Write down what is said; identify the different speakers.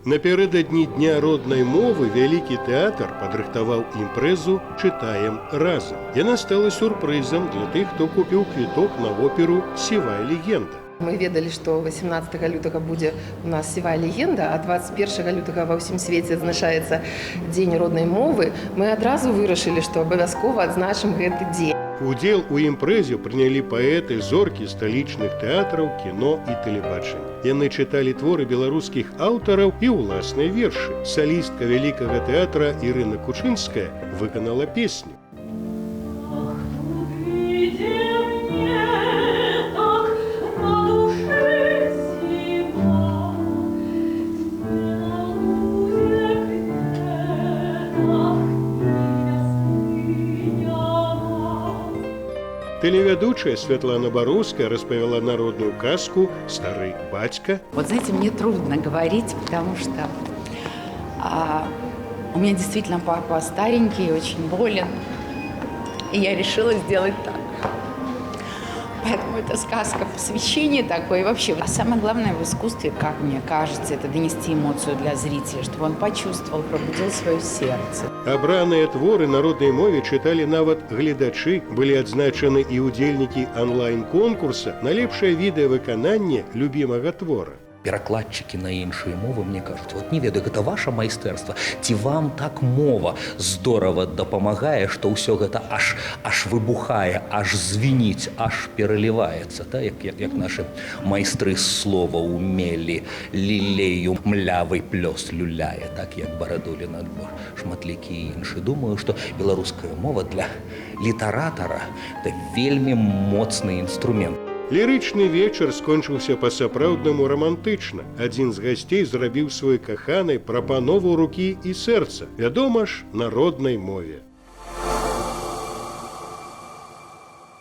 Speaker 1: Напярэдадні дня роднай мовы вялікі тэатр падрыхтаваў імпрэзу «Чытаем разам». Яна стала сюрпрызам для тых, хто купіў квіток на оперу «Сівая легенда».
Speaker 2: Мы ведали, что 18 лютага будзе у нас «Сівая легенда», а 21 лютага ва ўсім свеце адзначаецца дзень роднай мовы. Мы адразу вырашылі, што абавязкова адзначым гэты дзень.
Speaker 1: Удзел у імпрэзе прынялі паэты, зоркі сталічных тэатраў, кіно і тэлебачання. Яны чыталі творы беларускіх аўтараў і ўласныя вершы. Салістка вялікага тэатра Ірына Кучынская выканала песню. Телеведущая Светлана Боровская распавяла народную сказку «Старый батька».
Speaker 3: Вот знаете, мне трудно говорить, потому что у меня действительно папа старенький, очень болен. И я решила сделать так. Поэтому это сказка посвящения такое и вообще. А самое главное в искусстве, как мне кажется, это донести эмоцию для зрителя, чтобы он почувствовал, пробудил свое сердце.
Speaker 1: Абраныя творы на роднай мове чыталі нават гледачы. Былі адзначаны і ўдзельнікі онлайн-конкурса на лепшае відэавыкананне любімага твора.
Speaker 4: Перакладчыкі на іншыя мовы мне кажуць, вот не ведаю, гэта ваша майстэрства, ці вам так мова здорава дапамагае, што ўсё гэта аж выбухае, аж звініць, аж пераліваецца, да? як нашы майстры слова умелі, лілею млявый плёс люляе, так як Барадулін адбор, шматлікі іншы. Думаю, што беларуская мова для літаратара – это вельмі моцны інструмент.
Speaker 1: Лірычны вечар скончыўся па-сапраўднаму рамантычна. Адзін з гасцей зрабіў сваёй каханай прапанову рукі і сэрца, вядома ж, на роднай мове.